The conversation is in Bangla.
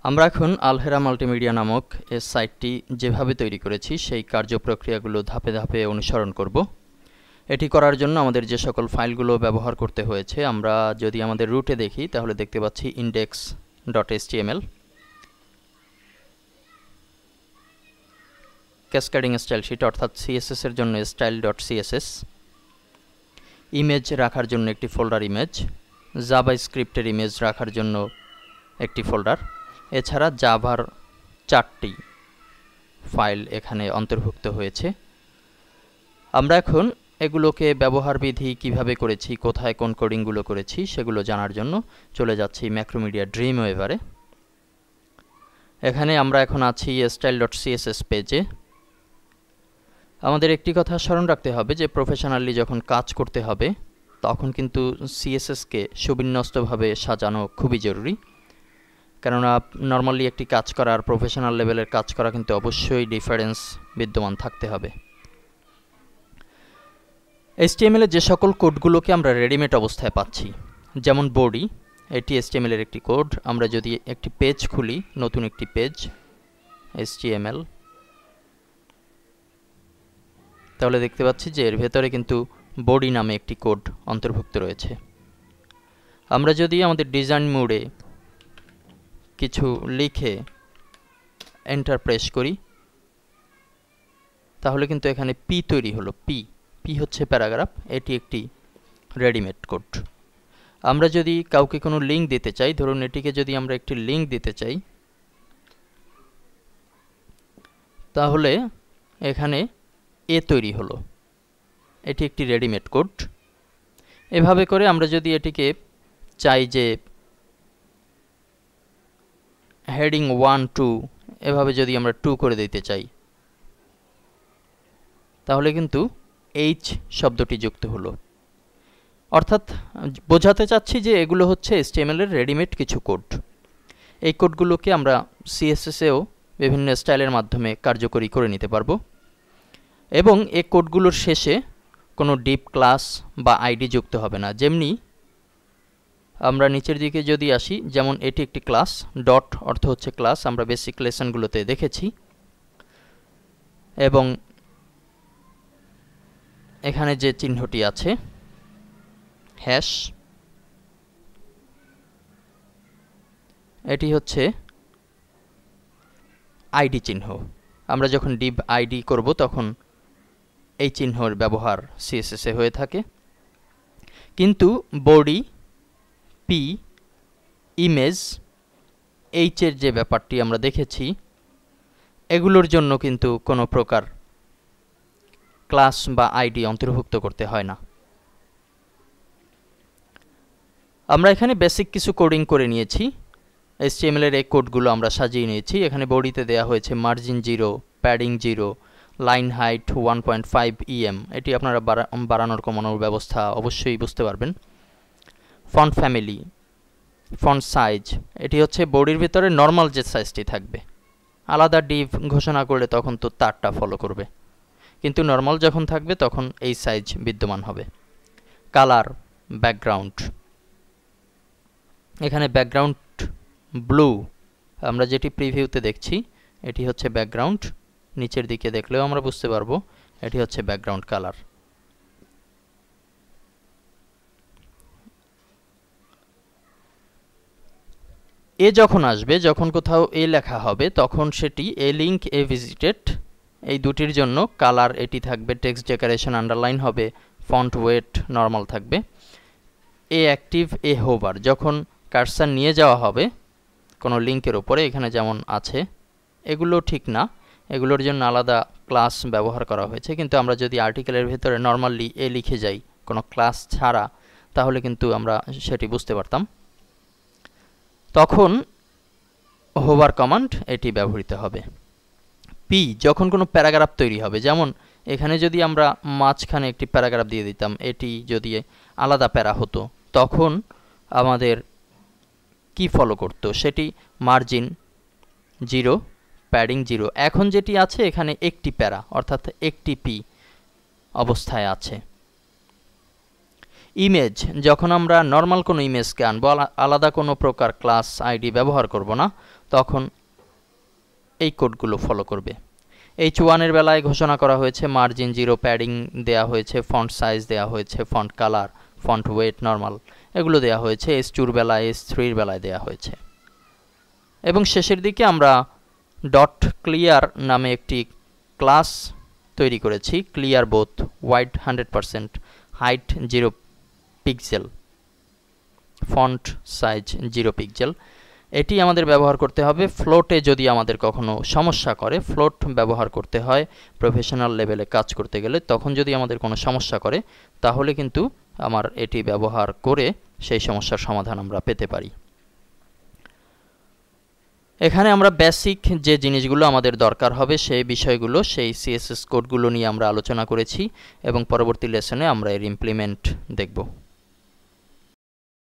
আমরা এখন আলহেরা মাল্টিমিডিয়া নামক এই সাইটটি যেভাবে তৈরি করেছি সেই কার্যপ্রক্রিয়াগুলো ধাপে ধাপে অনুসরণ করব। এটি করার জন্য আমাদের যে সকল ফাইলগুলো ব্যবহার করতে হয়েছে, আমরা যদি আমাদের রুটে দেখি তাহলে দেখতে পাচ্ছি index.html, ক্যাসকেডিং স্টাইল শিট অর্থাৎ সিএসএস এর জন্য style.css, ইমেজ রাখার জন্য একটি ফোল্ডার ইমেজ, জাভাস্ক্রিপ্টের ইমেজ রাখার জন্য একটি ফোল্ডার, এছাড়া জাভার 4টি ফাইল এখানে অন্তর্ভুক্ত হয়েছে। আমরা এখন এগুলোকে ব্যবহার বিধি কিভাবে করেছি, কোথায় কোন কোডিংগুলো করেছি সেগুলো জানার জন্য চলে যাচ্ছি ম্যাক্রোমিডিয়া ড্রিমওয়েভারে। এখানে আমরা এখন আছি style.css পেজে। আমাদের একটি কথা স্মরণ রাখতে হবে যে প্রফেশনালি যখন কাজ করতে হবে তখন কিন্তু সিএসএসকে সুবিন্যস্তভাবে সাজানো খুবই জরুরি, কেননা নর্মালি একটি কাজ করা আর প্রফেশনাল লেভেলের কাজ করা কিন্তু অবশ্যই ডিফারেন্স বিদ্যমান থাকতে হবে। HTML এর যে সকল কোডগুলোকে আমরা রেডিমেড অবস্থায় পাচ্ছি, যেমন বডি, এটি HTML এর একটি কোড। আমরা যদি একটি পেজ খুলি, নতুন একটি পেজ HTML, তাহলে দেখতে পাচ্ছি যে এর ভেতরে কিন্তু বডি নামে একটি কোড অন্তর্ভুক্ত রয়েছে। আমরা যদি আমাদের ডিজাইন মোডে কিছু লিখে এন্টার প্রেস করি তাহলে কিন্তু এখানে পি তৈরি হলো। পি হচ্ছে প্যারাগ্রাফ, এটি একটি রেডিমেড কোড। আমরা যদি কাউকে কোনো লিঙ্ক দিতে চাই, ধরুন এটিকে যদি আমরা একটি লিঙ্ক দিতে চাই, তাহলে এখানে এ তৈরি হলো, এটি একটি রেডিমেড কোড। এভাবে করে আমরা যদি এটিকে চাই যে হেডিং 1 2 এভাবে যদি আমরা 2 করে দিতে চাই তাহলে কিন্তু এইচ শব্দটি যুক্ত হলো। অর্থাৎ বোঝাতে চাচ্ছি যে এগুলো হচ্ছে HTML এর রেডিমেড কিছু কোড। এই কোডগুলোকে আমরা CSS এও বিভিন্ন স্টাইলের মাধ্যমে কার্যকরী করে নিতে পারবো, এবং এই কোডগুলোর শেষে কোনো ডিপ ক্লাস বা আইডি যুক্ত হবে না। যেমনি আমরা নিচের দিকে যদি আসি, যেমন এটি একটি ক্লাস, ডট অর্থ হচ্ছে ক্লাস, আমরা বেসিক লেসনগুলোতে দেখেছি। এবং এখানে যে চিহ্নটি আছে হ্যাশ, এটি হচ্ছে আইডি চিহ্ন। আমরা যখন ডিভ আইডি করব তখন এই চিহ্নের ব্যবহার CSS এ হয়ে থাকে। কিন্তু বডি, পি, ইমেজ, এইচ এর যে ব্যাপারটি আমরা দেখেছি, এগুলোর জন্য কিন্তু কোনো প্রকার ক্লাস বা আইডি অন্তর্ভুক্ত করতে হয় না। আমরা এখানে বেসিক কিছু কোডিং করে নিয়েছি। HTML এর এই কোডগুলো আমরা সাজিয়ে নিয়েছি। এখানে বডিতে দেয়া হয়েছে margin 0, padding 0, line height 1.5 EM, এটি আপনারা বাড়ানোর কমানোর ব্যবস্থা অবশ্যই বুঝতে পারবেন। ফন্ট ফ্যামিলি, ফন্ট সাইজ, এটি হচ্ছে বডির ভিতরে নর্মাল যে সাইজটি থাকবে। আলাদা ডিভ ঘোষণা করলে তখন তো তারটা ফলো করবে, কিন্তু নর্মাল যখন থাকবে তখন এই সাইজ বিদ্যমান হবে। কালার, ব্যাকগ্রাউন্ড, এখানে ব্যাকগ্রাউন্ড ব্লু, আমরা যেটি প্রিভিউতে দেখছি এটি হচ্ছে ব্যাকগ্রাউন্ড। নিচের দিকে দেখলেও আমরা বুঝতে পারবো এটি হচ্ছে ব্যাকগ্রাউন্ড কালার। এ যখন আসবে, যখন কোথাও এ লেখা হবে, তখন সেটি এ লিঙ্ক, এ ভিজিটেড, এই দুটির জন্য কালার এটি থাকবে, টেক্সট ডেকোরেশন আন্ডারলাইন হবে, ফন্ট ওয়েট নর্মাল থাকবে। এ অ্যাক্টিভ, এ হোভার, যখন কার্সার নিয়ে যাওয়া হবে কোনো লিঙ্কের উপরে, এখানে যেমন আছে, এগুলো ঠিক না, এগুলোর জন্য আলাদা ক্লাস ব্যবহার করা হয়েছে। কিন্তু আমরা যদি আর্টিকেলের ভিতরে নর্মালি এ লিখে যাই কোনো ক্লাস ছাড়া, তাহলে কিন্তু আমরা সেটি বুঝতে পারতাম। তখন হোভার কমান্ড এটি ব্যবহৃত হবে। পি, যখন কোনো প্যারাগ্রাফ তৈরি হবে, যেমন এখানে যদি আমরা মাঝখানে একটি প্যারাগ্রাফ দিয়ে দিতাম, এটি যদি আলাদা প্যারা হতো, তখন আমাদের কি ফলো করতো, সেটি মার্জিন 0, প্যাডিং 0। এখন যেটি আছে এখানে একটি প্যারা অর্থাৎ একটি পি অবস্থায় আছে। ইমেজ, যখন আমরা নর্মাল কোনো ইমেজকে আনবো, আলাদা কোনো প্রকার ক্লাস আইডি ব্যবহার করব না, তখন এই কোডগুলো ফলো করবে। H1 এর বেলায় ঘোষণা করা হয়েছে মার্জিন 0, প্যাডিং দেয়া হয়েছে, ফন্ট সাইজ দেয়া হয়েছে, font colour, font wait normal এগুলো দেয়া হয়েছে। H2 এর বেলায়, H3 এর বেলায় দেয়া হয়েছে। এবং শেষের দিকে আমরা ডট ক্লিয়ার নামে একটি ক্লাস তৈরি করেছি। Clear both wide 100%, height 0 pixel, font size 0 pixel. এটি আমাদের ব্যবহার করতে হবে ফ্লোটে। যদি আমাদের কখনো সমস্যা করে, ফ্লোট ব্যবহার করতে হয় প্রফেশনাল লেভেলে কাজ করতে গেলে। তখন যদি আমাদের কোনো সমস্যা করে, তাহলে কিন্তু আমার এটি ব্যবহার করে সেই সমস্যার সমাধান আমরা পেতে পারি। এখানে আমরা বেসিক যে জিনিসগুলো আমাদের দরকার হবে সেই বিষয়গুলো, সেই সিএসএস কোডগুলো নিয়ে আমরা আলোচনা করেছি এবং পরবর্তী লেসনে আমরা এর ইমপ্লিমেন্ট দেখব।